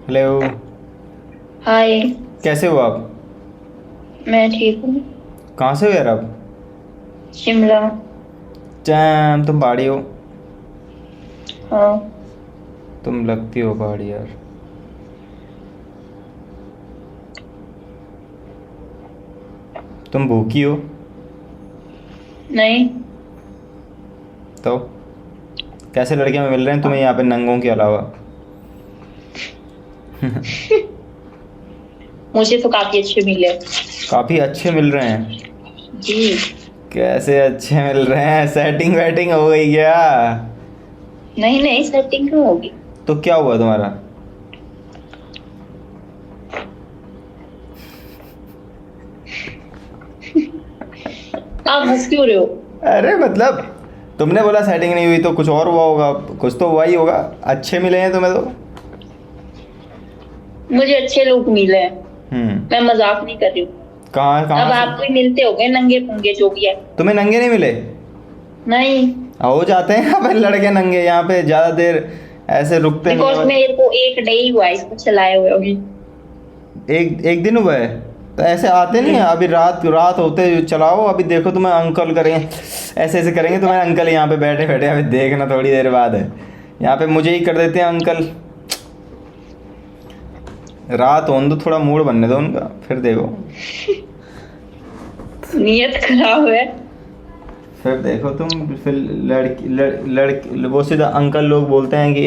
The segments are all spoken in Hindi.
हेलो। हाय। कैसे हो आप? मैं ठीक हूँ। कहाँ से हो यार आप? शिमला। चैम, तुम पहाड़ी हो। हाँ। तुम लगती हो पहाड़ी यार। तुम भूखी हो? नहीं। तो कैसे लड़कियां मिल रहे हैं तुम्हें यहाँ पे नंगों के अलावा? मुझे तो काफी अच्छे मिले। काफ़ी अच्छे मिल रहे हैं? जी। कैसे अच्छे मिल रहे हैं? सेटिंग वेटिंग हो गई क्या? नहीं नहीं, सेटिंग क्यों होगी? तो क्या हुआ तुम्हारा? आप हंस क्यों रहे हो? अरे मतलब, तुमने बोला सेटिंग नहीं हुई तो कुछ और हुआ होगा। कुछ तो हुआ ही होगा। अच्छे मिले हैं तुम्हें तो। मुझे अच्छे लोग मिले हैं। हम्म। मैं मजाक नहीं कर रही हूँ। कहाँ अब कहाँ से? आप भी मिलते होगे नंगे पुंगे जो भी है। तुम्हें नंगे नहीं मिले? नहीं। हो जाते हैं अपन लड़के नंगे यहाँ पे ज़्यादा देर ऐसे रुकते नहीं बिकॉज है। मेरे को एक डे ही हुआ है इसको चलाए हुए अभी। एक एक दिन हुआ है? तो ऐसे आते नहीं है अभी रात रात होते चलाओ। अभी देखो तुम्हें अंकल करेंगे, ऐसे ऐसे करेंगे तुम्हें अंकल यहाँ पे बैठे बैठे। अभी देखना थोड़ी देर बाद है। यहाँ पे मुझे ही कर देते हैं अंकल। रात होने दो, थोड़ा मूड बनने दो उनका, फिर देखो। नियत खराब है। फिर देखो तुम, फिर लड़की लड़की वो सीधा अंकल लोग बोलते हैं कि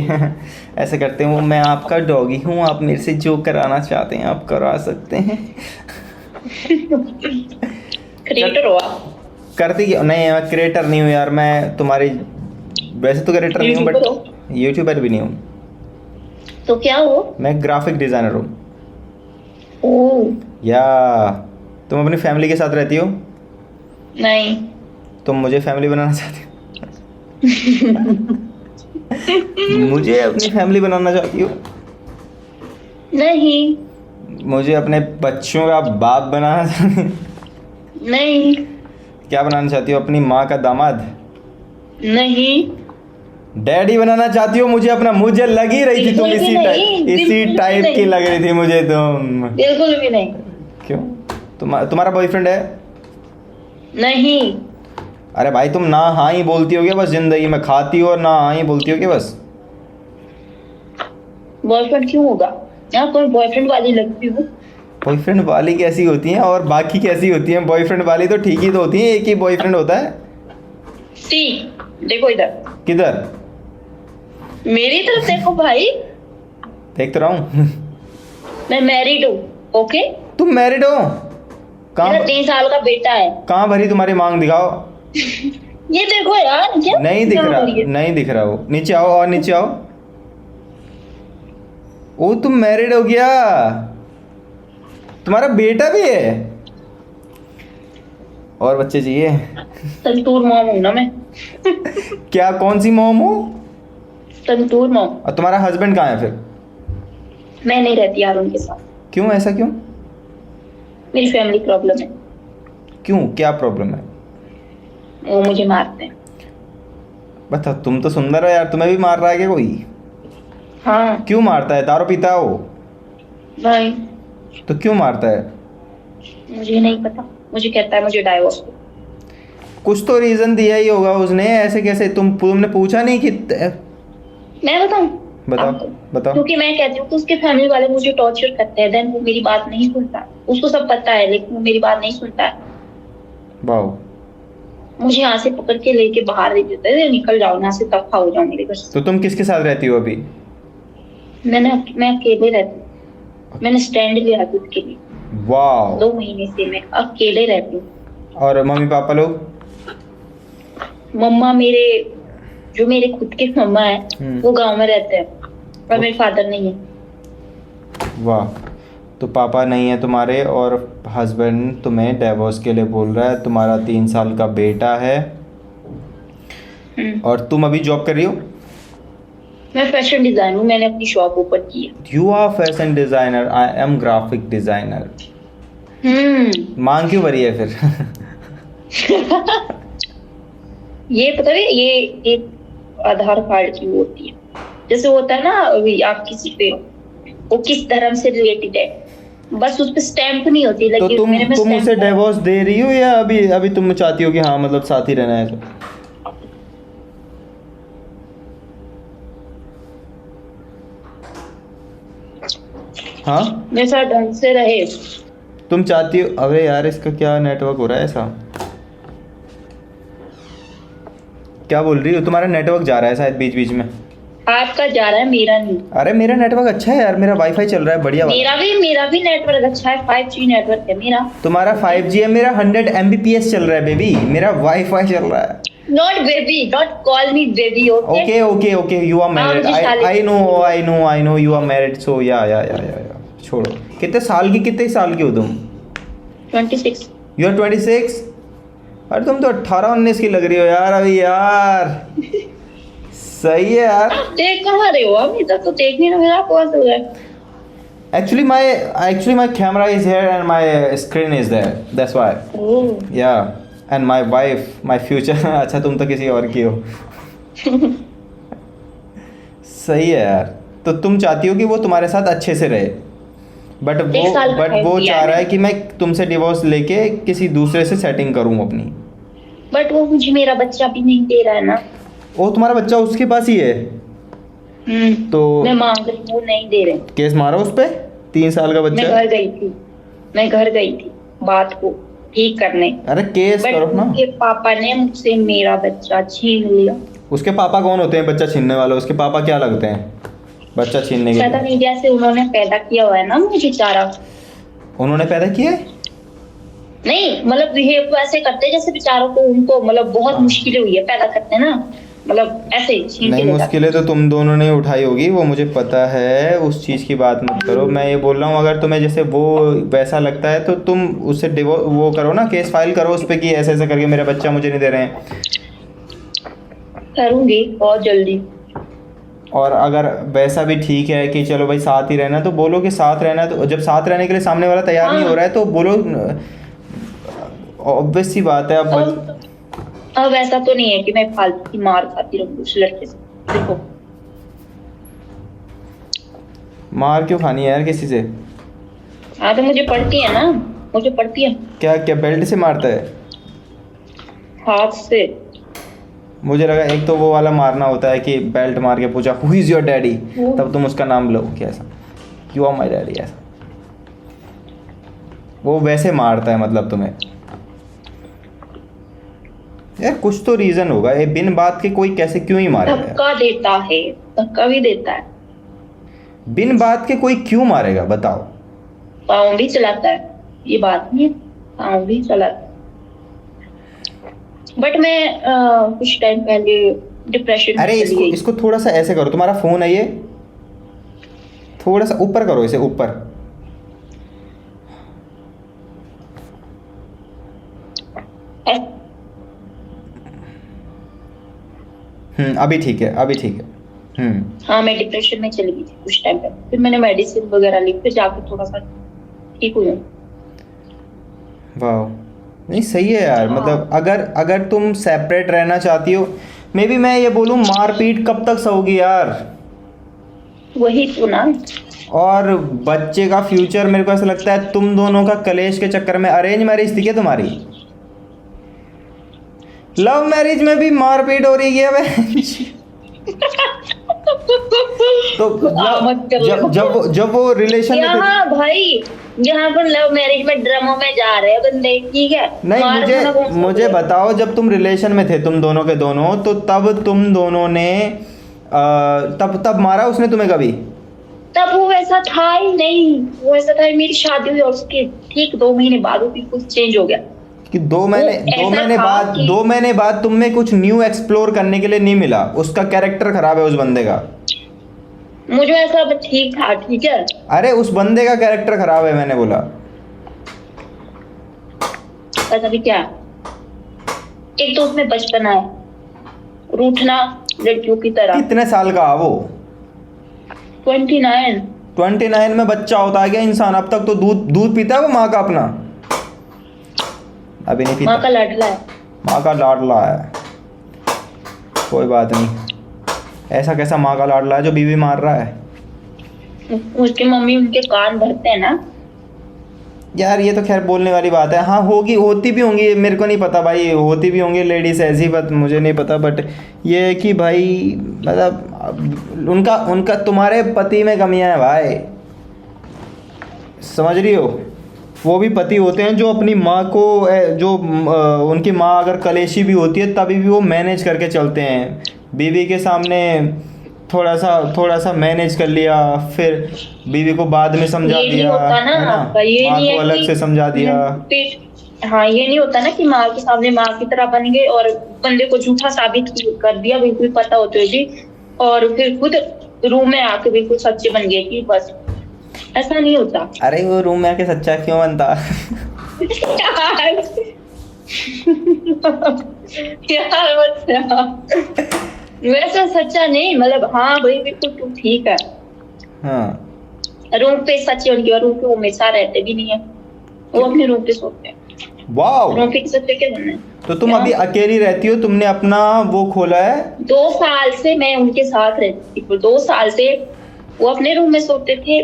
ऐसे करते हैं वो, मैं आपका डॉगी हूँ, आप मेरे से जो कराना चाहते हैं आप करा सकते हैं। कर, क्रिएटर हो आप? करती क्यों नहीं? मैं क्रिएटर नहीं हूँ यार। मैं तुम्हारी वैसे तो क्रिएटर नहीं हूँ, यूट्यूबर बट हो? यूट्यूबर भी नहीं हूँ। तो क्या हो? मैं ग्राफिक डिज़ाइनर हूँ। ओ। या तुम अपनी फैमिली के साथ रहती हो? नहीं। तुम मुझे फैमिली बनाना चाहती हो? मुझे अपनी फैमिली बनाना चाहती हो? नहीं। मुझे अपने बच्चों का बाप बनाना चाहती हो? नहीं। क्या बनाना चाहती हो? अपनी माँ का दामाद? नहीं। डैडी बनाना चाहती हो मुझे अपना? मुझे लग ही रही थी तुम बिल्कुल भी नहीं, इसी बिल्कुल भी टाइप की नहीं। लग रही थी मुझे तुम। बिल्कुल भी नहीं। क्यों? तुम्हारा बॉयफ्रेंड है? नहीं। अरे भाई, तुम ना हाँ ही बोलती हो क्या बस? जिंदगी में खाती हो और ना हाँ ही बोलती हो क्या बस? बॉयफ्रेंड क्यों होगा? यहाँ कोई बॉयफ्रेंड वाली लगती हूँ? बॉयफ्रेंड वाली कैसी होती हैं और बाकी कैसी होती हैं? बॉयफ्रेंड वाली तो ठीक ही तो होती हैं, एक ही बॉयफ्रेंड होता है। सी। देखो इधर। किधर? मेरी तरफ देखो भाई। देख तो रहा हूँ। मैं मैरिड हूँ। ओके। तुम मैरिड हो? मेरा कहाँ? 3 साल का बेटा है। कहाँ भरी तुम्हारी मांग? दिखाओ। ये देखो यार, क्या नहीं दिख क्या रहा, हो रही है? नहीं दिख रहा। वो नीचे आओ और नीचे आओ। ओ, तुम मैरिड हो गया? तुम्हारा बेटा भी है? और बच्चे चाहिए? संतूर मॉम हूँ ना मैं। क्या? कौन सी मोम हो? संतूर मॉम। और तुम्हारा हस्बैंड कहाँ है फिर? मैं नहीं रहती यार उनके साथ। क्यों? ऐसा क्यों? मेरी फैमिली प्रॉब्लम है। क्यों, क्या प्रॉब्लम है? वो मुझे मारते हैं। बता, तुम तो सुंदर हो यार, तुम्हें भी मार रहा है क्या कोई? हाँ। क्यों मारता है? दारू पीता हो? भाई तो क्यों मारता है? मुझे नहीं पता। मुझे कहता है मुझे डाइवोर्स दो। कुछ तो रीजन दिया ही होगा उसने। ऐसे कैसे? तुमने पूछा नहीं कि मैं बताऊं बताओ आपको? बताओ। क्योंकि मैं कहती हूँ कि उसके फैमिली वाले मुझे टॉर्चर करते हैं, देन वो मेरी बात नहीं सुनता। उसको सब पता है लेकिन वो मेरी बात नहीं सुनता है। वाह। मुझे यहाँ से पकड़ के लेके बाहर दे देता है, निकल जाओ यहाँ से, दफा हो जाओ मेरे घर से। तो तुम किसके साथ रहती हो अभी? मैं अकेले रहती हूँ। मैंने स्टैंड लिया खुद के लिए। वाह। 2 महीने से मैं अकेले रहती हूँ। और मम्मी पापा लोग? मम्मा मेरे, जो मेरे खुद के मम्मा है वो गांव में रहते हैं और मेरे फादर नहीं है। वाह। तो पापा नहीं है तुम्हारे और हस्बैंड तुम्हें डिवोर्स के लिए बोल रहा है। तुम्हारा 3 साल का बेटा है और तुम अभी जॉब कर रही हो? मैं फैशन डिजाइनर हूँ, मैंने अपनी शॉप ओपन की है। You are fashion designer, I am graphic designer. मांग क्यों भरी है फिर? ये पता है, ये एक आधार कार्ड की वो होती है। जैसे होता है ना, अभी आप किसी पे वो किस धर्म से रिलेटेड है, बस उस पे स्टैंप नहीं होती तो लगी, मेरे में तुम stamp उसे है। डिवोर्स दे रही हो या अभी अभी तुम चाहती हो कि हाँ मतलब साथ ही रहना है? तो हाँ, मेरे साथ ढंग से रहे। तुम चाहती हो? अरे यार इसका क्या नेटवर्क हो रहा है ऐसा? क्या बोल रही हो? तुम्हारा नेटवर्क जा रहा है शायद बीच बीच में। आपका जा रहा है, मेरा नहीं। अरे मेरा नेटवर्क अच्छा है यार, मेरा वाईफाई चल रहा है बढ़िया वाला। मेरा भी नेटवर्क अच्छा है, 5G नेटवर्क है मेरा। तुम्हारा 5G है, मेरा 100 Mbps चल रहा है बेबी, मेरा वाईफाई चल रहा है। Not baby, not call me baby, okay? Okay okay okay, you are married. मुझे शादी I know you are married, so या छोड़ो। कितने साल की हो तुम? 26। You are 26? अरे तुम तो 18-19 की लग रही हो यार अभी यार। सही है यार। आप देख कहाँ रहे हो? अभी तक तो देख नहीं रहा, मेरा कौन सा है? Actually my camera is here and my screen is there. That's why. Oh. Yeah. And my wife, my future. अच्छा तुम तो किसी और की हो। सही है यार। तो तुम चाहती हो कि वो तुम्हारे साथ अच्छे से रहे, बट वो चाह रहा है कि मैं तुमसे डिवोर्स लेके किसी दूसरे से सेटिंग करूं अपनी। बट वो मुझे मेरा बच्चा भी नहीं दे रहा है ना। वो तुम्हारा बच्चा उसके पास ही है? तो मैं मांग रही हूँ, नहीं दे रहे। केस मारो उस पे, 3 साल का बच्चा। मैं घर गई थी बात को ठीक करने। अरे केस करो ना। उसके पापा ने मुझसे मेरा बच्चा छीन लिया। उसके पापा कौन होते हैं बच्चा छीनने वाले? उसके पापा क्या लगते हैं बच्चा छीनने के? पता नहीं, जैसे उन्होंने पैदा किया हुआ है ना मुझे बेचारा। उन्होंने पैदा किया है? नहीं मतलब बिहेव तो ऐसे करते हैं जैसे बेचारों को, उनको मतलब बहुत मुश्किलें हुई है पैदा करते हैं ना, मतलब ऐसे छीन के नहीं, मुश्किलें तो तुम दोनों ने उठाई होगी, वो मुझे पता है, उस चीज़ की बात मत करो। मैं ये बोल रहा हूँ अगर तुम्हें जैसे वो वैसा लगता है तो तुम उससे वो करो ना, केस फाइल करो उस पर कि ऐसे ऐसे करके मेरा बच्चा मुझे नहीं दे रहे हैं। करूँगी बहुत जल्दी। और अगर वैसा भी ठीक है कि चलो भाई साथ ही रहना, तो बोलो कि साथ रहना है। तो जब साथ रहने के लिए सामने वाला तैयार नहीं हो रहा है तो बोलो, ऑब्वियस सी बात है। अब ऐसा तो नहीं है कि मैं फालतू की मार खाती रहूं उस लड़के से। देखो मार क्यों खानी है यार किसी से? हाँ तो मुझे पड़ती है ना, मुझे पड़ती है। क्या क्या बेल्ट से मारता है? हाथ से। मुझे लगा एक तो वो वाला मारना होता है कि बेल्ट मार के पूछा हु इज योर डैडी, तब तुम उसका नाम लो, कैसा यू आर माई डैडी, ऐसा वो वैसे मारता है मतलब तुम्हें। यार कुछ तो रीजन होगा, ये बिन बात के कोई कैसे क्यों ही मारेगा? धक्का देता है, धक्का भी देता है। बिन बात के कोई क्यों मारेगा बताओ? पाँव भी चलाता है, ये बात नहीं है, पाँव भी चलाता है। बट मैं कुछ टाइम पहले डिप्रेशन। अरे इसको थोड़ा सा ऐसे करो, तुम्हारा फोन है ये, थोड़ा सा ऊपर करो इसे, ऊपर। अभी ठीक है, अभी ठीक है। हाँ मैं डिप्रेशन में चली गई थी कुछ टाइम पहले, फिर मैंने मेडिसिन वगैरह ली, फिर जाकर थोड़ा सा ठीक हुई हूँ। वाह, नहीं सही है यार। मतलब अगर तुम सेपरेट रहना चाहती हो, मे बी मैं ये बोलूँ मारपीट कब तक सहोगी यार? वही तो ना। और बच्चे का फ्यूचर, मेरे को ऐसा लगता है तुम दोनों का कलेश के चक्कर में। अरेंज मैरिज थी क्या तुम्हारी? लव मैरिज में भी मारपीट हो रही है तो जब वो रिलेशन में थे। भाई यहाँ पर लव मैरिज में ड्रामों में जा रहे हैं बंदे, ठीक है? नहीं, मुझे बताओ, जब तुम रिलेशन में थे तुम दोनों के दोनों, तो तब तुम दोनों ने तब मारा उसने तुम्हें कभी? तब वो वैसा था ही नहीं, वो ऐसा था मेरी शादी हुई और उसके ठीक 2 महीने बाद वो कुछ चेंज हो गया। कि 2 महीने बाद तुम में कुछ न्यू एक्सप्लोर करने के लिए नहीं मिला? उसका कैरेक्टर खराब है उस बंदे का। मुझे ऐसा ठीक था, ठीक है? अरे उस बंदे का कैरेक्टर खराब है मैंने बोला। पता भी क्या, एक तो उसमें बचपना है, रूठना लड़कियों की तरह। कितने साल का वो? 29 में बच्चा होता है क्या इंसान? अब तक तो दूध पीता है वो माँ का अपना? अभी नहीं पीता। माँ का लाडला है। माँ का लाडला है, कोई बात नहीं। ऐसा कैसा माँ का लाडला है जो बीवी मार रहा है? उसकी मम्मी उनके कान भरते हैं ना। यार ये तो खैर बोलने वाली बात है, हाँ होगी, होती भी होंगी, मेरे को नहीं पता भाई, होती भी होंगी लेडीज ऐसी, बात मुझे नहीं पता। बट ये है कि भाई मतलब उनका उनका तुम्हारे पति में कमियां है भाई, समझ रही हो। वो भी पति होते हैं जो अपनी माँ को उनकी माँ अगर कलेशी भी होती है तभी भी वो मैनेज करके चलते हैं, बीवी के सामने थोड़ा सा मैनेज कर लिया, फिर बीवी को बाद में समझा ये नहीं दिया, होता ना है ना, आपका, ये माँ नहीं को है अलग कि से समझा दिया। हाँ, ये नहीं होता ना कि माँ के सामने माँ की तरह बन गए और बंदे को झूठा साबित कर दिया बिल्कुल पता होते हुए भी, और फिर खुद रूम में आके बिल्कुल सच्चे बन गए कि बस, ऐसा नहीं होता। अरे वो रूम में आके सच्चा क्यों बनता? यार वैसा सच्चा नहीं, मतलब हाँ भाई बिल्कुल तुम ठीक है। हाँ रूम पे सच्चे उनकी, और रूम पे वो हमेशा रहते भी नहीं है, वो अपने रूम पे सोते हैं। वाओ, रूम पे किसी क्या बनना है। तो तुम अभी अकेली रहती हो, तुमने अपना वो खोला है? 2 साल से मैं उनके साथ रहती थी, 2 साल से वो अपने रूम में सोते थे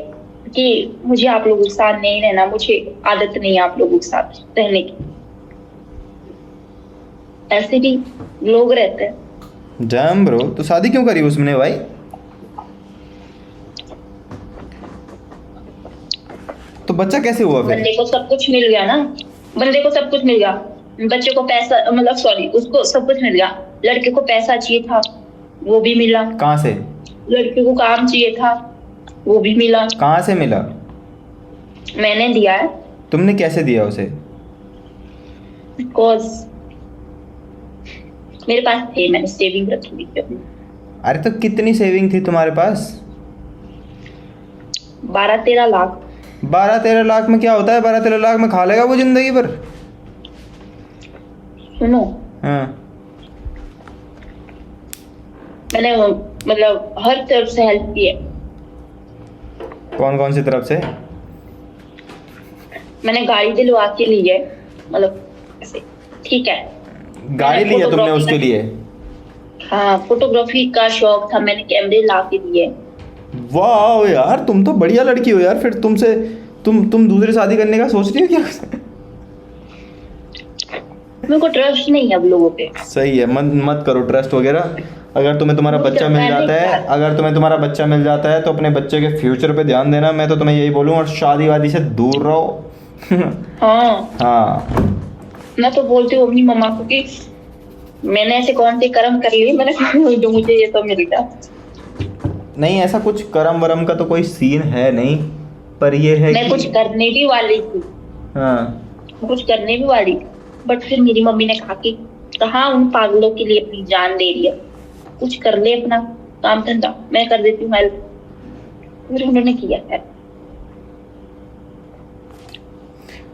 कि मुझे आप लोगों के साथ नहीं रहना, मुझे आदत नहीं है आप लोगों के साथ रहने की। ऐसे भी लोग रहते हैं। डैम ब्रो, तो शादी क्यों करी उसने भाई? तो बच्चा कैसे हुआ फिर? बंदे को सब कुछ मिल गया ना, बंदे को सब कुछ मिल गया, बच्चे को पैसा, मतलब सॉरी, उसको सब कुछ मिल गया। लड़के को पैसा चाहिए था, वो भी मिला। कहाँ से? लड़के को काम चाहिए था, वो भी मिला। कहाँ से मिला? मैंने दिया है। तुमने कैसे दिया उसे? बिकॉज मेरे पास थे, मैंने सेविंग रखी हुई थी अपनी। अरे तो कितनी सेविंग थी तुम्हारे पास? 12-13 लाख। 12-13 लाख में क्या होता है? 12-13 लाख में खा लेगा वो जिंदगी भर? सुनो, हाँ। मैंने मतलब हर तरफ से हेल्प की है। कौन कौन सी तरफ से? मैंने गाड़ी दिलवा के ली है, मतलब ऐसे, ठीक है। गाड़ी ली है तुमने उसके लिए? हाँ, फोटोग्राफी का शौक था, मैंने कैमरे ला के दिए। वाह यार, तुम तो बढ़िया लड़की हो यार। फिर तुम दूसरी शादी करने का सोच रही हो क्या? मेरे को ट्रस्ट नहीं है अब लोगों पे। सही है, मत करो ट्रस्ट वगैरह। अगर तुम्हें तुम्हारा बच्चा मिल जाता है, अगर तुम्हें तुम्हारा बच्चा मिल जाता है तो अपने बच्चे के फ्यूचर पे ध्यान देना, मैं तो तुम्हें यही बोलूँ, और शादी वादी से दूर रहो। हाँ, हाँ, मैं तो बोलती हूँ अपनी मम्मा को कि मैंने ऐसे कौन से कर्म कर लिए, मैंने जो मुझे ये सब मिल गया। नहीं ऐसा कुछ करम वरम का तो कोई सीन है नहीं, पर ये है मैं कि कुछ करने भी वाली थी, हाँ, कुछ करने भी वाली, बट फिर मेरी मम्मी ने कहा उन पागलों के लिए अपनी जान दे रही है, कुछ कर ले अपना काम धंधा, मैं कर देती हूँ हेल्प। फिर उन्होंने किया है।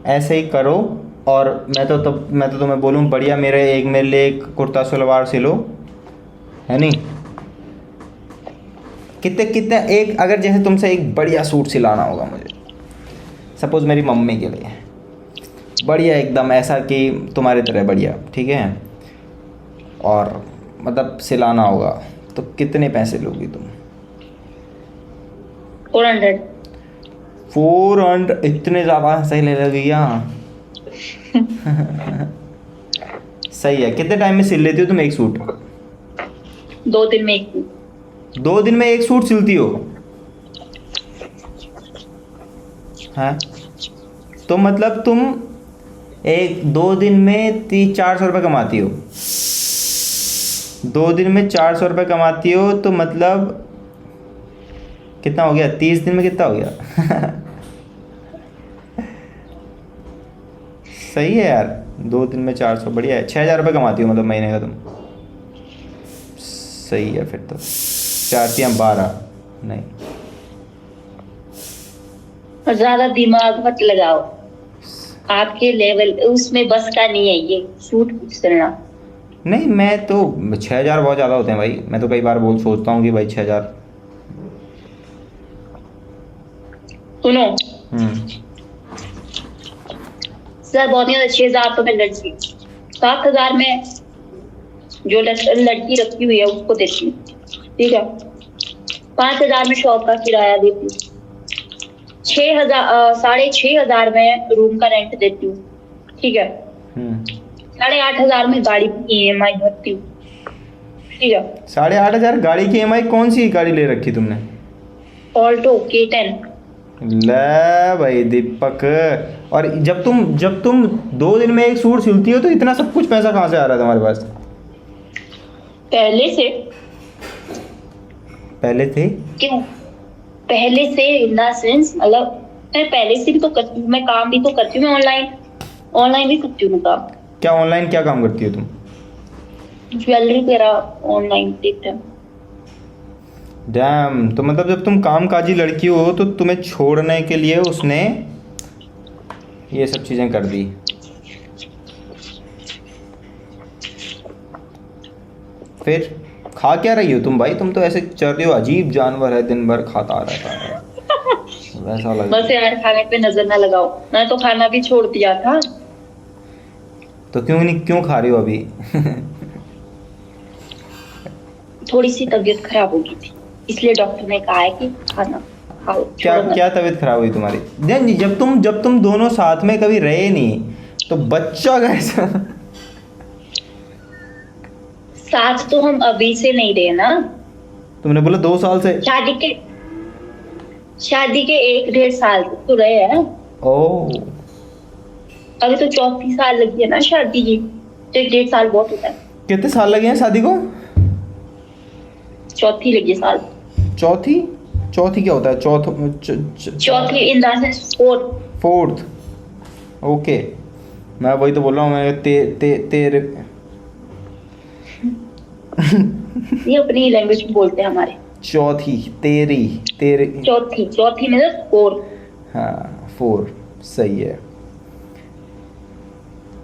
ऐसे ही करो। और मैं तो तुम्हें बोलूँ, बढ़िया मेरे लिए एक कुर्ता सलवार सिलो, है नहीं? कितने एक, अगर जैसे तुमसे एक बढ़िया सूट सिलाना होगा मुझे, सपोज मेरी मम्मी के लिए, बढ़िया एकदम ऐसा कि तुम्हारी तरह बढ़िया, ठीक है, और मतलब सिलाना होगा, तो कितने पैसे लोगी तुम? 400। 400? इतने ज़्यादा सही ले लगी क्या? सही है। कितने टाइम में सिल लेती हो तुम एक सूट? 2 दिन में एक। 2 दिन में एक सूट सिलती हो? हाँ, तो मतलब तुम 2 दिन में 400 रुपये कमाती हो? 2 दिन में 400 रुपये कमाती हो तो मतलब कितना हो गया? 30 दिन में कितना हो गया? सही है यार, 2 दिन में 400, बढ़िया है। 6,000 रुपये कमाती हो मतलब महीने का तुम? सही है फिर तो। 4-12 नहीं, और ज्यादा दिमाग मत लगाओ, आपके लेवल उसमें बस का नहीं है ये सूट सिलना। नहीं मैं तो 6,000 बहुत ज़्यादा होते हैं भाई। मैं तो कई बार सोचता हूँ कि भाई 6,000। सुनो सर, बहुत ही 6,000 तो मैं लड़की, 7,000 में जो लड़की रखी हुई है उसको देती हूँ, ठीक है। 5,000 में शॉप का किराया देती हूँ, 6,000 6,500 में रूम का रेंट देती हूँ, ठीक है। हम्म। 8,500 में गाड़ी की EMI भरती हूँ, ठीक है। 8,500 गाड़ी की EMI? कौन सी गाड़ी ले रखी तुमने? Alto K10। ले भाई दीपक, और जब तुम 2 दिन में एक सूट सिलती हो तो इतना सब कुछ पैसा कहाँ से आ रहा है तुम्हारे पास? पहले से। पहले थे? क्यों? पहले से इन द सेंस, मतलब मैं पहले से भी तो करती हूँ, मैं काम भी तो करती हूँ, मैं ऑनलाइन भी करती हूँ मैं काम। क्या ऑनलाइन क्या काम करती हो तुम? ज्वेलरी वगैरह ऑनलाइन देखते हैं। डैम, तो मतलब जब तुम कामकाजी लड़की हो तो तुम्हें छोड़ने के लिए उसने ये सब चीज़ें कर दी। फिर खा क्या रही हो तुम भाई? तुम तो ऐसे चल रही हो, अजीब जानवर है, दिन भर खाता रहता है वैसा लग बस यार खाने पे नजर ना लगाओ, मैं तो खाना भी छोड़ दिया था। तो क्यों खा रही हो अभी? थोड़ी सी तबीयत खराब हो गई थी, इसलिए डॉक्टर ने कहा है कि खाना खाओ। क्या छोड़ो मत। क्या तबीयत खराब हुई तुम्हारी? नहीं, जब तुम दोनों साथ में कभी रहे नहीं तो बच्चा कैसा? साथ तो हम अभी से नहीं रहे ना। तुमने बोला 2 साल से। शादी के 1-1.5 साल तक तो रहे हैं। ओह, अभी तो 34 साल लगी है ना शादी की, तो 1-1.5 साल बहुत होता है। कितने साल लगे हैं शादी को? चौथी लगी है साल। चौथी क्या होता है? चौथी in the sense fourth. Okay, मैं वही तो बोल रहा हूँ, मैं तेरे ये अपनी लैंग्वेज में बोलते हैं हमारे। चौथी, तेरे चौथी मतलब 4। हाँ 4, सही है।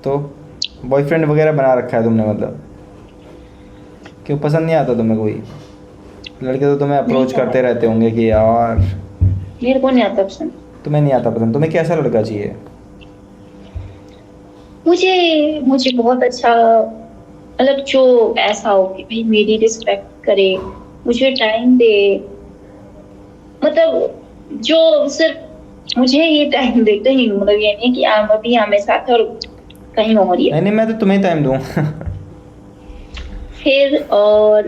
तो बॉयफ्रेंड वगैरह बना रखा है तुमने मतलब? क्यों, पसंद नहीं आता तुम्हें कोई? लड़के तो तुम्हें अप्रोच नहीं करते रहते होंगे कि यार। मेरे को नहीं आता पसंद। तुम्हें नहीं आता पसंद? तुम्हें कैसा लड़का चाहिए? मुझे बहुत अच्छा, मतलब जो ऐसा हो कि भाई मेरी रिस्पेक्ट करे, मुझे टाइम दे, मतलब जो सिर्फ मुझे ये टाइम दे, कहीं मतलब ये नहीं कि आप अभी हमें साथ और कहीं और ही है। नहीं, मैं तो तुम्हें टाइम दूँ। फिर और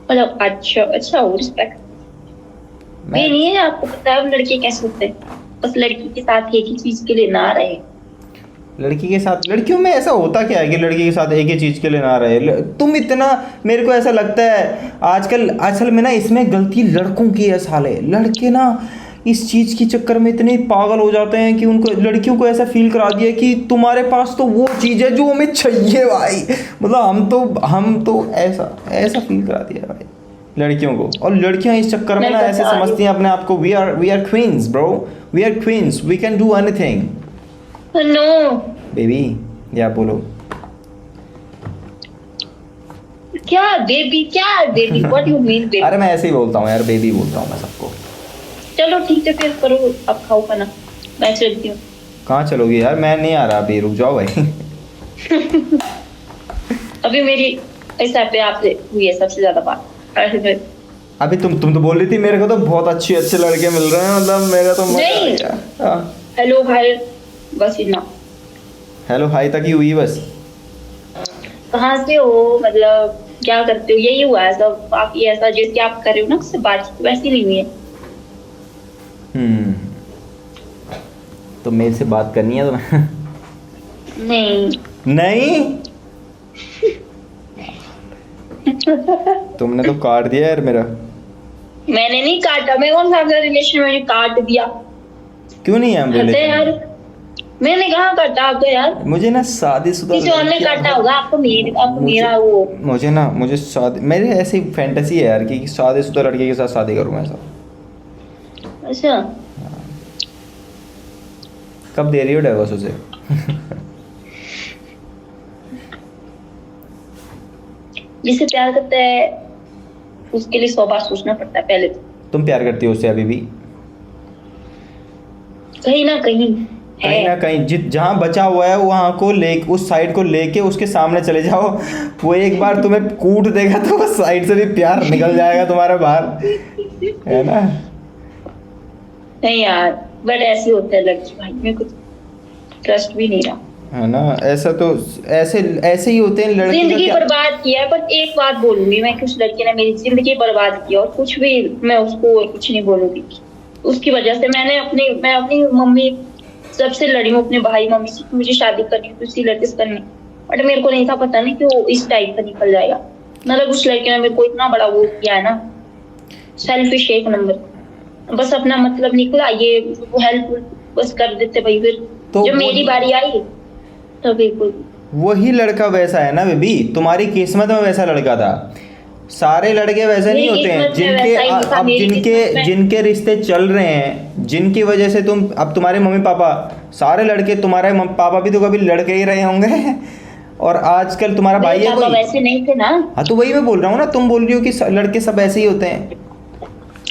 मतलब अच्छा हो, रिस्पेक्ट। ये नहीं है, आपको पता है लड़के कैसे होते हैं, बस लड़की के साथ एक ही चीज के लिए ना रहे। लड़की के साथ, लड़कियों में ऐसा होता क्या है कि लड़की के साथ एक ही चीज़ के लिए ना रहे? तुम इतना, मेरे को ऐसा लगता है आजकल असल में ना इसमें गलती लड़कों की है साले। लड़के ना इस चीज़ की चक्कर में इतने पागल हो जाते हैं कि उनको, लड़कियों को ऐसा फील करा दिया कि तुम्हारे पास तो वो चीज़ है जो हमें चाहिए भाई। मतलब हम तो ऐसा फील करा दिया भाई लड़कियों को। और लड़कियां इस चक्कर में ना ऐसे समझती हैं अपने आप को, we are queens bro, we are queens, we can do anything. No baby, या बोलो क्या baby what you mean baby? अरे मैं ऐसे ही बोलता हूँ यार, बेबी बोलता हूँ मैं सबको। चलो ठीक है, फिर करो, अब खाओ खाना, मैं चलती हूँ। कहाँ चलोगी यार? मैं नहीं आ रहा अभी, रुक जाओ भाई। अभी मेरी इस ऐप पे आपसे हुई है सबसे ज्यादा बात। अभी तुम तो बोल रही थी मेरे को तो बहुत अच्छे लड़के मिल रहे हैं, मतलब मेरा तो मजा आ गया। हेलो हाय, बस इतना। हेलो हाय तक ही हुई बस? कहाँ से हो, मतलब क्या करते हो, यही हुआ है सब? बाकी ऐसा जैसे आप कर रहे हो ना उससे बातचीत वैसी नहीं हुई है। तो मेरे से बात करनी है तुम्हें? नहीं तुमने तो काट दिया यार मेरा। मैंने नहीं काटा, मैं कौन सा रिलेशन में काट दिया? क्यों नहीं है हम रिलेशन? यार मैंने कहाँ काटा आपको यार? मुझे ना शादीशुदा किसी और ने काटा होगा आपको, मेरा वो। मुझे शादी, मेरी ऐसी फैंटेसी है यार कि शादीशुदा लड़के के साथ शादी करूँ ऐसा। अच्छा, कब दे रही हो डिवोर्स उसे? जिसे प्यार करता है उसके लिए 100 बार सोचना पड़ता है पहले तो। तुम प्यार करती हो उससे अभी भी? कहीं ना कहीं जहाँ बचा हुआ है वहाँ को ले, उस साइड को लेके उसके सामने चले जाओ। वो एक बार तुम्हें कूट देगा तो उस साइड से भी प्यार निकल जाएगा तुम्हारा बाहर, है ना? नहीं यार, बट ऐसे होता है लड़की भाई, मेरे को ट्रस्ट भी नहीं रहा। है ना, ऐसा तो ऐसे ऐसे ही होते हैं लड़के का जिंदगी क्या। बर्बाद किया है, पर एक बात बोलूंगी मैं कि उस लड़के ने मेरी जिंदगी बर्बाद की, और कुछ भी मैं उसको और कुछ नहीं बोलूंगी। उसकी वजह से मैं अपनी मम्मी सबसे लड़ी हूँ, अपने भाई मम्मी से कि मुझे शादी करनी है तो इसी लड़के से करनी, बट मेरे को नहीं था पता नहीं कि वो इस टाइप का निकल जाएगा। मतलब उस लड़के ने मेरे को इतना बड़ा वो किया है ना, सेल्फिश एक नंबर, बस अपना मतलब निकला, ये हेल्प बस कर देते भाई। फिर तो जब मेरी बारी आई तो बिल्कुल वही लड़का वैसा है ना बेबी, तुम्हारी किस्मत में वैसा लड़का था। सारे लड़के वैसे नहीं मेरी होते हैं किस्मत में जिनके वैसा ही नहीं था, अब मेरी किस्मत में। जिनके रिश्ते चल रहे हैं, जिनकी वजह से तुम अब तुम्हारे मम्मी पापा, सारे लड़के, तुम्हारे पापा भी तो कभी लड़के ही रहे होंगे और आजकल तुम्हारा भाई मेरे है पापा कोई। वैसे नहीं थे ना। हाँ तो वही मैं बोल रहा हूँ ना, तुम बोल रही हो कि लड़के सब ऐसे ही होते हैं।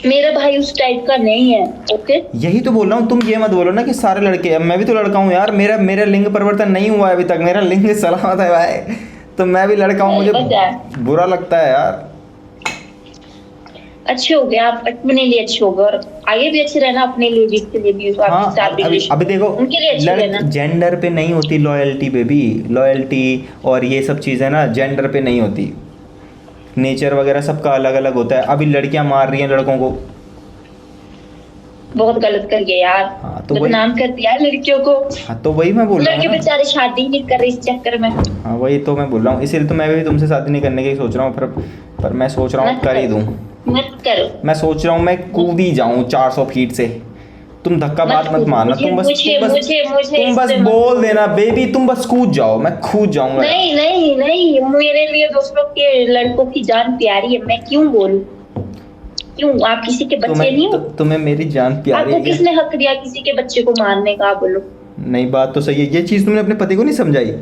मेरा भाई उस टाइप का नहीं है। ओके, यही तो बोल रहा हूँ, तुम ये मत बोलो ना कि सारे लड़के। अब मैं भी तो लड़का हूँ यार, मेरा मेरा लिंग परिवर्तन नहीं हुआ है अभी तक, मेरा लिंग सलामत है भाई। तो मैं भी लड़का हूँ, मुझे बस यार। बुरा लगता है यार। अच्छे हो गए आप, अपने लिए अच्छे हो गए, और आगे भी अच्छे रहना अपने लिए, जिसके लिए भी हो, हाँ आपके साथ भी अभी relation- अभी देखो, उनके लिए अच्छे रहना। जेंडर पे नहीं होती लॉयल्टी बेबी, लॉयल्टी और ये सब चीज़ें ना जेंडर पे नहीं होती। नेचर वगैरह सबका अलग अलग होता है। अभी लड़कियां मार रही हैं लड़कों को। बहुत गलत कर गए यार। हाँ तो वही, बदनाम कर दिया लड़कियों को। हाँ तो वही मैं बोल रहा लड़के हूँ ना। बेचारे शादी नहीं कर रहे इस चक्कर में। हाँ वही तो मैं बोल रहा हूँ, इसीलिए तो मैं भी तुमसे शादी नहीं करने की सोच रहा हूँ। पर मैं सोच रहा हूँ मत कर ही करो। दूँ। मत करो। मैं सोच रहा हूँ मैं कूद ही जाऊँ 400 फीट से। तुम धक्का बात मत मारना, तुम बस तुम बस बोल देना बेबी, तुम बस कूद जाओ, मैं कूद जाऊंगा। नहीं नहीं नहीं, मेरे लिए दूसरों के लड़कों की जान प्यारी है, मैं क्यों बोलूं? क्यों? आप किसी के बच्चे नहीं हो? तुम्हें मेरी जान प्यारी आपको है क्या? किसने हक दिया किसी के बच्चे को मारने का? आप बोलो। नहीं, बात तो सही है, ये चीज तुमने अपने पति को नहीं समझाई।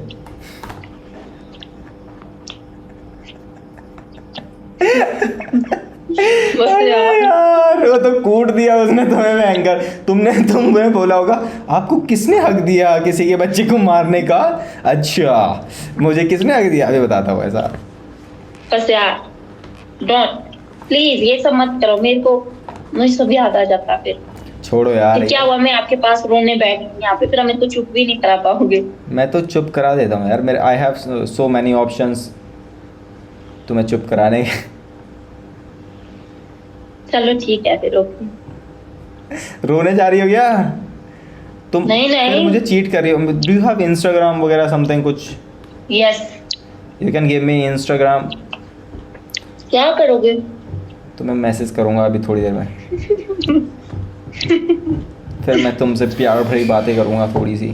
बस अरे यार। यार वो तो कूट दिया उसने तुम्हें भयंकर। तुमने बोला होगा आपको किसने हक दिया किसी के बच्चे को मारने का? अच्छा, मुझे किसने हक दिया अभी बताता हूँ ऐसा। बस यार, डोंट, प्लीज ये सब मत करो। मेरे को मुझे सब याद आ जाता फिर। छोड़ो यार। फिर क्या हुआ, मैं आपके पास रोने बैठ गई यहाँ पे, फिर मेरे को चुप भी नहीं करा पाओगे। मैं तो चुप करा देता हूँ यार, मेरे I have so many options तुम्हें चुप कराने के। चलो ठीक है फिर, ओके। रोने जा रही हो क्या तुम? नहीं, नहीं। फिर मुझे चीट कर रही हो। डू यू हैव इंस्टाग्राम वगैरह समथिंग कुछ? Yes. You can give me Instagram. क्या करोगे? तो मैं मैसेज करूँगा अभी थोड़ी देर में। फिर मैं तुमसे प्यार भरी बातें करूँगा थोड़ी सी।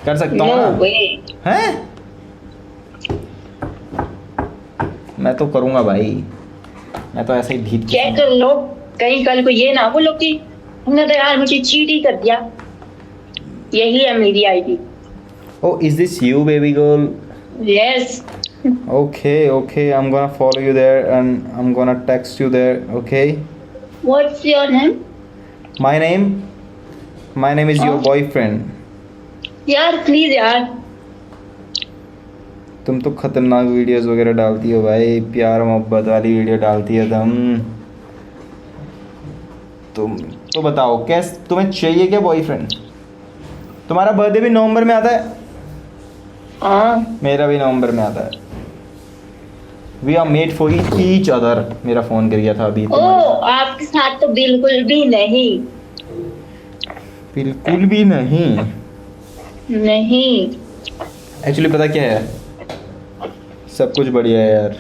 कर सकता हूँ नो ना? वे। हैं? मैं तो करूँगा भाई, मैं तो ऐसे ही भीत चेक कर लो, कहीं कल को ये ना बोलो कि तुमने तो यार मुझे चीट ही कर दिया। यही है मेरी ID. Oh, is this you, baby girl? Yes. Okay, I'm gonna follow you there and I'm gonna text you there, okay? What's your name? My name is your Oh. boyfriend. यार प्लीज यार। तुम तो खतरनाक वीडियोस वगैरह डालती हो भाई, प्यार मोहब्बत वाली वीडियो डालती है तुम तो बताओ कैस तुम्हें चाहिए क्या बॉयफ्रेंड? तुम्हारा बर्थडे भी नवंबर में आता है, हाँ। मेरा भी नवंबर में आता है। We are made for each other. मेरा फोन गिर गया था अभी। ओ, आपके साथ तो बिल्कुल भी नहीं। बिल्कुल भी नहीं। नहीं। एक्चुअली पता क्या है, सब कुछ बढ़िया है यार।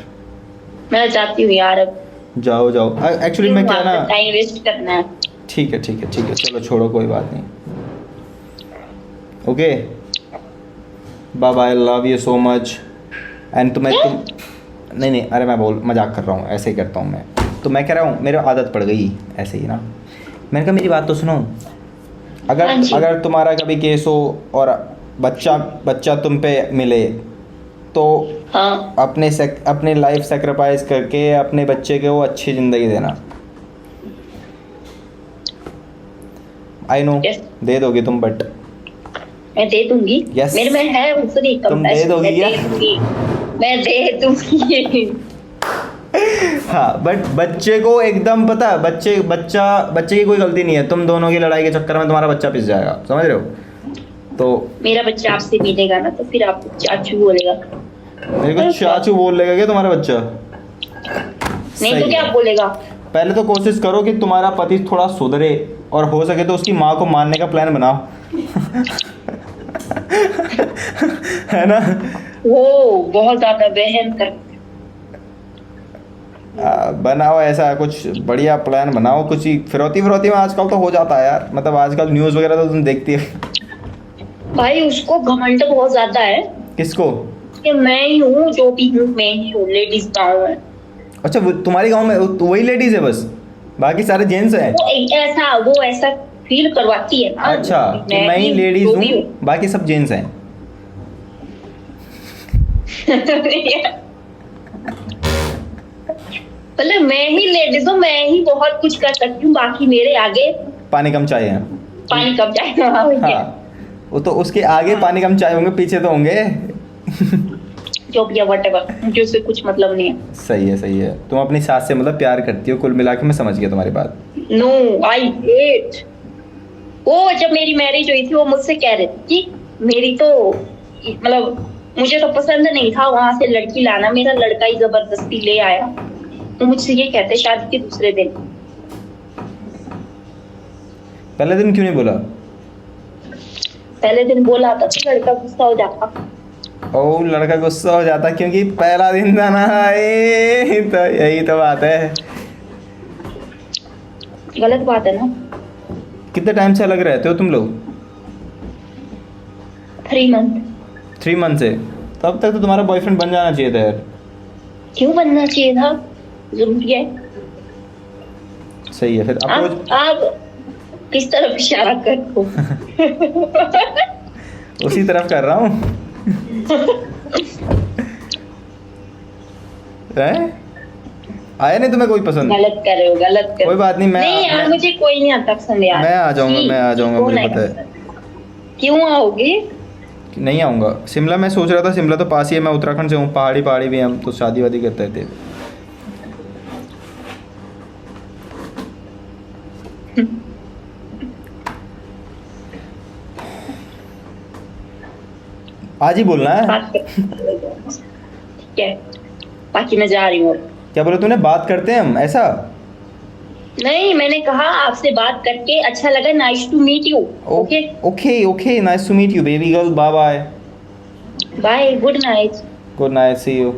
मैं जाती हूँ यार अब। जाओ एक्चुअली मैं क्या ना, टाइम वेस्ट करना है। ठीक है चलो छोड़ो, कोई बात नहीं। Okay bye bye, love you so much. And तुम नहीं अरे मैं मजाक कर रहा हूँ, ऐसे ही करता हूँ मैं। तो मैं कह रहा हूँ मेरे आदत पड़ गई ऐसे ही ना। मैंने कहा मेरी बात तो सुनो, हाँ जी। अगर तुम्हारा कभी केस हो और बच्चा तुम पे मिले तो हाँ। अपने लाइफ सेक्रीफाइस करके अपने बच्चे को अच्छी ज़िंदगी देना। I know Yes. दे दोगे तुम, बट मैं दे दूंगी। Yes. मेरे में है उतनी तुम दे compassion, दोगी क्या? मैं दे दूंगी। हाँ बट बच्चे को एकदम पता है, बच्चे की कोई गलती नहीं है, तुम दोनों की लड़ाई के चक्कर में तुम्हारा बच्चा पिस जाएगा, समझ रहे हो? तो मेरा बच्चा आपसे मिलेगा ना तो फिर आपको चाचू बोलेगा। मेरे को चाचू बोल लेगा क्या तुम्हारा बच्चा? नहीं तो सही क्या है। बोलेगा? पहले तो कोशिश करो कि तुम्हारा पति थोड़ा सुधरे, और हो सके तो उसकी माँ को मारने का प्लान बनाओ। है ना? वो बहुत ज्यादा वहम कर। बनाओ ऐसा कुछ बढ़िया प्लान बनाओ, कुछ ही फिरौती में आजकल तो हो जाता है यार, मतलब आजकल न्यूज़ वगैरह तो तुम देखती है। भाई उसको घमंड बहुत ज्यादा है किसको? कि मैं ही हूँ, जो भी हूँ मैं ही हूँ, लेडीज गाँव है। अच्छा तुम्हारे गांव में तो वही लेडीज है बस, बाकी सारे जेंट्स हैं? वो ऐसा फील करवाती है ना। अच्छा कि मैं ही लेडीज जो भी हूँ, बाकी सब जेंट्स हैं। मतलब मैं ही लेडीज हूँ, मैं ही बहुत कुछ कर सकती हूँ, बाकी मेरे आगे पानी कम चाय है। पानी कब जाएगा। हाँ वो तो उसके आगे पानी कम चाय होंगे, पीछे तो होंगे। जो भी है व्हाटएवर, मुझे उससे कुछ मतलब नहीं है। सही है। तुम अपनी सास से मतलब प्यार करती हो, कुल मिला के मैं समझ गया तुम्हारी बात। No I hate. वो जब मेरी मैरिज हुई थी वो मुझसे कह रहे थे कि मेरी तो मतलब मुझे तो पसंद नहीं था वहां से लड़की लाना, मेरा लड़का ही जबरदस्ती ले आया। तो मुझसे ये कहते शादी के दूसरे दिन। पहले दिन क्यों नहीं बोला? पहले दिन बोला था तो लड़का गुस्सा हो जाता। ओ लड़का गुस्सा हो जाता क्योंकि पहला दिन था ना। तो यही तो बात है। गलत बात है ना। कितने टाइम से अलग रहते हो तुम लोग? 3 मंथ। 3 मंथ से? तब तक तो तुम्हारा बॉयफ्रेंड बन जाना चाहिए था यार। क्यों बनना चाहिए था? जरूरी है। सही है फिर आप किस तरफ इशारा कर दो? उसी तरफ कर रहा हूँ। आया नहीं तुम्हें कोई पसंद? गलत कर रहे हो, गलत कर। कोई बात नहीं, नहीं यार मुझे कोई नहीं आता पसंद यार। मैं आ जाऊंगा मुझे पता है। क्यों आओगे? नहीं आऊंगा। शिमला मैं सोच रहा था, शिमला तो पास ही है, मैं उत्तराखंड से हूँ, पहाड़ी भी हम तो शादी वादी करते थे। आज ही बोलना है। ठीक है बाकी मैं जा रही हूँ। क्या बोले तूने? बात करते हैं हम ऐसा? नहीं मैंने कहा आपसे बात करके अच्छा लगा। Nice to meet you. Okay nice to meet you baby girl. Bye bye. Bye. Good night. Good night, see you.